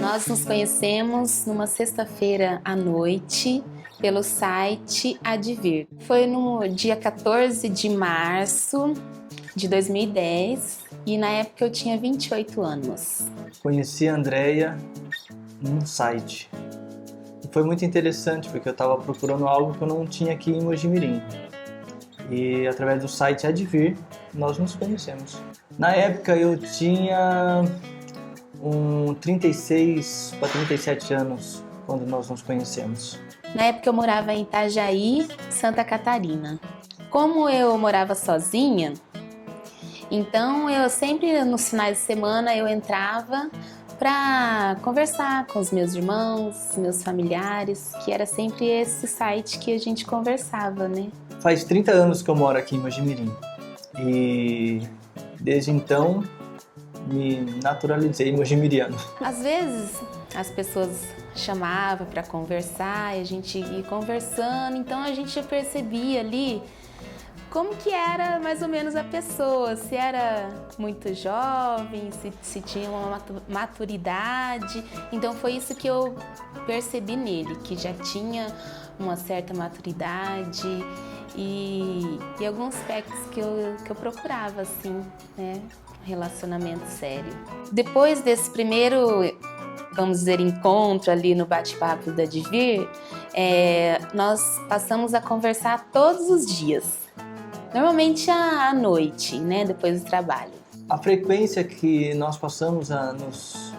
Nós nos conhecemos numa sexta-feira à noite pelo site Advir. Foi no dia 14 de março de 2010 e na época eu tinha 28 anos. Conheci a Andreia num site. E foi muito interessante porque eu estava procurando algo que eu não tinha aqui em Mojimirim. E através do site Advir nós nos conhecemos. Na época eu tinha 36 para 37 anos quando nós nos conhecemos. Na época eu morava em Itajaí, Santa Catarina. Como eu morava sozinha, então eu sempre nos finais de semana eu entrava para conversar com os meus irmãos, meus familiares, que era sempre esse site que a gente conversava, né? Faz 30 anos que eu moro aqui em Mojimirim e desde então me naturalizei mojimiriano. Às vezes as pessoas chamavam para conversar e a gente ia conversando, então a gente percebia ali como que era mais ou menos a pessoa, se era muito jovem, se tinha uma maturidade. Então foi isso que eu percebi nele, que já tinha uma certa maturidade e alguns aspectos que eu procurava, assim, né? Relacionamento sério. Depois desse primeiro, vamos dizer, encontro ali no bate-papo da Advir, nós passamos a conversar todos os dias. Normalmente à noite, né, depois do trabalho. A frequência que nós passamos a nos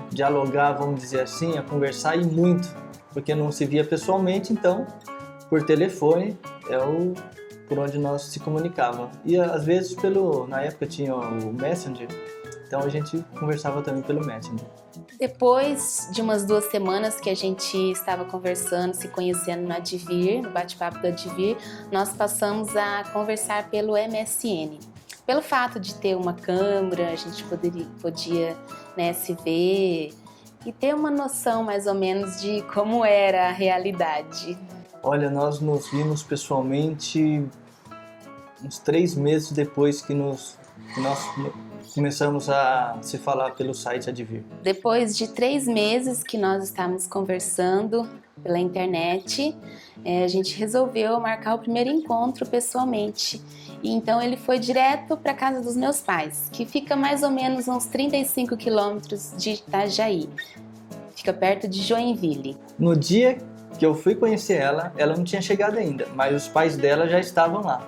dialogar, vamos dizer assim, a conversar e muito, porque não se via pessoalmente, então, por telefone, por onde nós se comunicava. E às vezes na época tinha o Messenger, então a gente conversava também pelo Messenger. Depois de umas 2 semanas que a gente estava conversando, se conhecendo no Advir, no bate-papo do Advir, nós passamos a conversar pelo MSN. Pelo fato de ter uma câmera, a gente podia, né, se ver e ter uma noção mais ou menos de como era a realidade. Olha, nós nos vimos pessoalmente uns 3 meses depois que nós começamos a se falar pelo site Advir. Depois de 3 meses que nós estávamos conversando pela internet, a gente resolveu marcar o primeiro encontro pessoalmente. E então ele foi direto para a casa dos meus pais, que fica mais ou menos uns 35 quilômetros de Itajaí. Fica perto de Joinville. No dia que eu fui conhecer ela não tinha chegado ainda, mas os pais dela já estavam lá.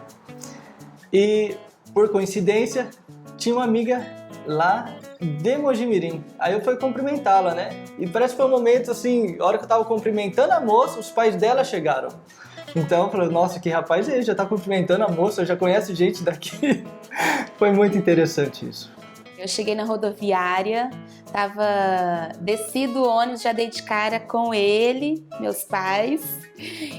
E, por coincidência, tinha uma amiga lá de Mojimirim. Aí eu fui cumprimentá-la, né? E parece que foi um momento assim, a hora que eu tava cumprimentando a moça, os pais dela chegaram. Então eu falei, nossa, que rapaz é esse? Já tá cumprimentando a moça, já conhece gente daqui. Foi muito interessante isso. Eu cheguei na rodoviária, descido o ônibus, já dei de cara com ele, meus pais,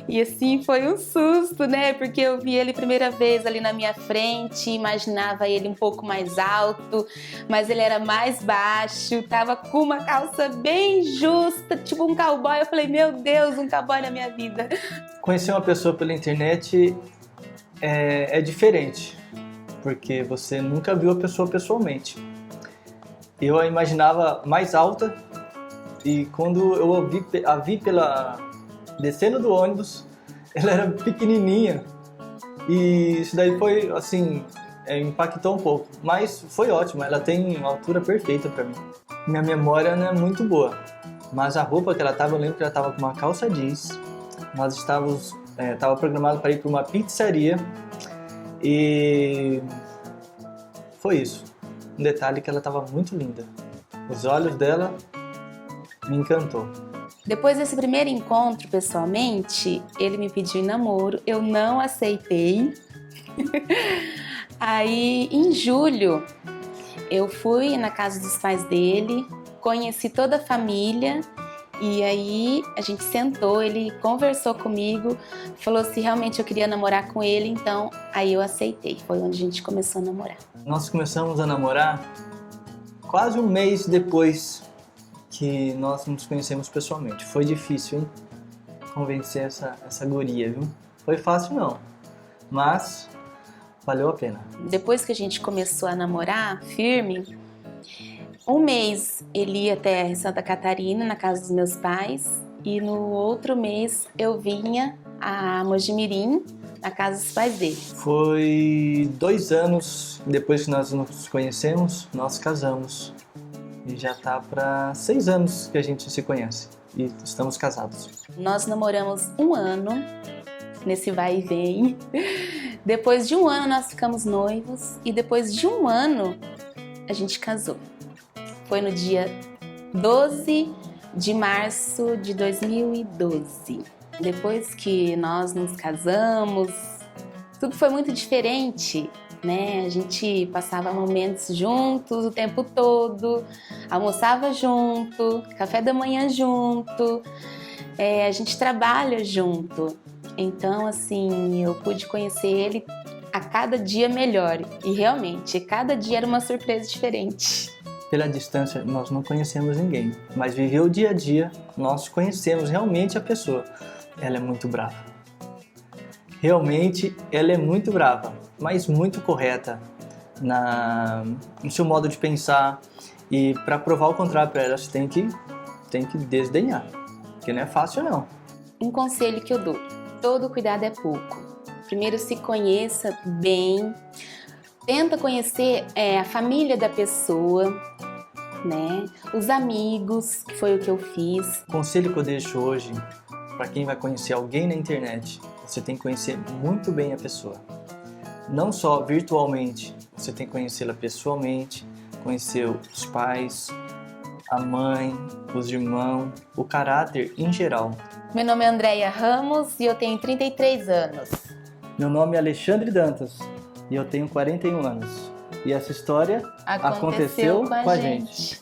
e assim foi um susto, né? Porque eu vi ele primeira vez ali na minha frente, imaginava ele um pouco mais alto, mas ele era mais baixo, tava com uma calça bem justa, tipo um cowboy. Eu falei, meu Deus, um cowboy na minha vida. Conhecer uma pessoa pela internet é diferente, porque você nunca viu a pessoa pessoalmente. Eu a imaginava mais alta e quando eu a vi descendo do ônibus, ela era pequenininha e isso daí foi assim, impactou um pouco, mas foi ótimo, ela tem uma altura perfeita para mim. Minha memória não é muito boa, mas a roupa que ela tava, eu lembro que ela tava com uma calça jeans, nós tava programado para ir para uma pizzaria e foi isso. Um detalhe que ela estava muito linda. Os olhos dela me encantou. Depois desse primeiro encontro pessoalmente, ele me pediu em namoro, eu não aceitei. Aí, em julho, eu fui na casa dos pais dele, conheci toda a família e aí a gente sentou, ele conversou comigo, falou se realmente eu queria namorar com ele, então aí eu aceitei. Foi onde a gente começou a namorar. Nós começamos a namorar quase um mês depois que nós nos conhecemos pessoalmente. Foi difícil, hein? Convencer essa guria, viu? Foi fácil não, mas valeu a pena. Depois que a gente começou a namorar firme, um mês ele ia até Santa Catarina, na casa dos meus pais, e no outro mês eu vinha a Mojimirim, na casa dos pais dele. Foi 2 anos depois que nós nos conhecemos, nós casamos. E já tá para 6 anos que a gente se conhece e estamos casados. Nós namoramos 1 ano, nesse vai e vem. Depois de 1 ano nós ficamos noivos e depois de 1 ano a gente casou. Foi no dia 12 de março de 2012. Depois que nós nos casamos, tudo foi muito diferente, né? A gente passava momentos juntos o tempo todo, almoçava junto, café da manhã junto, a gente trabalha junto. Então, assim, eu pude conhecer ele a cada dia melhor. E realmente, cada dia era uma surpresa diferente. Pela distância, nós não conhecemos ninguém, mas viver o dia a dia, nós conhecemos realmente a pessoa. Ela é muito brava. Realmente, ela é muito brava, mas muito correta no seu modo de pensar. E para provar o contrário para ela, você tem que desdenhar, porque não é fácil não. Um conselho que eu dou: todo cuidado é pouco. Primeiro se conheça bem, tenta conhecer a família da pessoa, né? Os amigos, que foi o que eu fiz. O conselho que eu deixo hoje, para quem vai conhecer alguém na internet, você tem que conhecer muito bem a pessoa. Não só virtualmente, você tem que conhecê-la pessoalmente, conhecer os pais, a mãe, os irmãos, o caráter em geral. Meu nome é Andréia Ramos e eu tenho 33 anos. Meu nome é Alexandre Dantas e eu tenho 41 anos. E essa história aconteceu com a gente.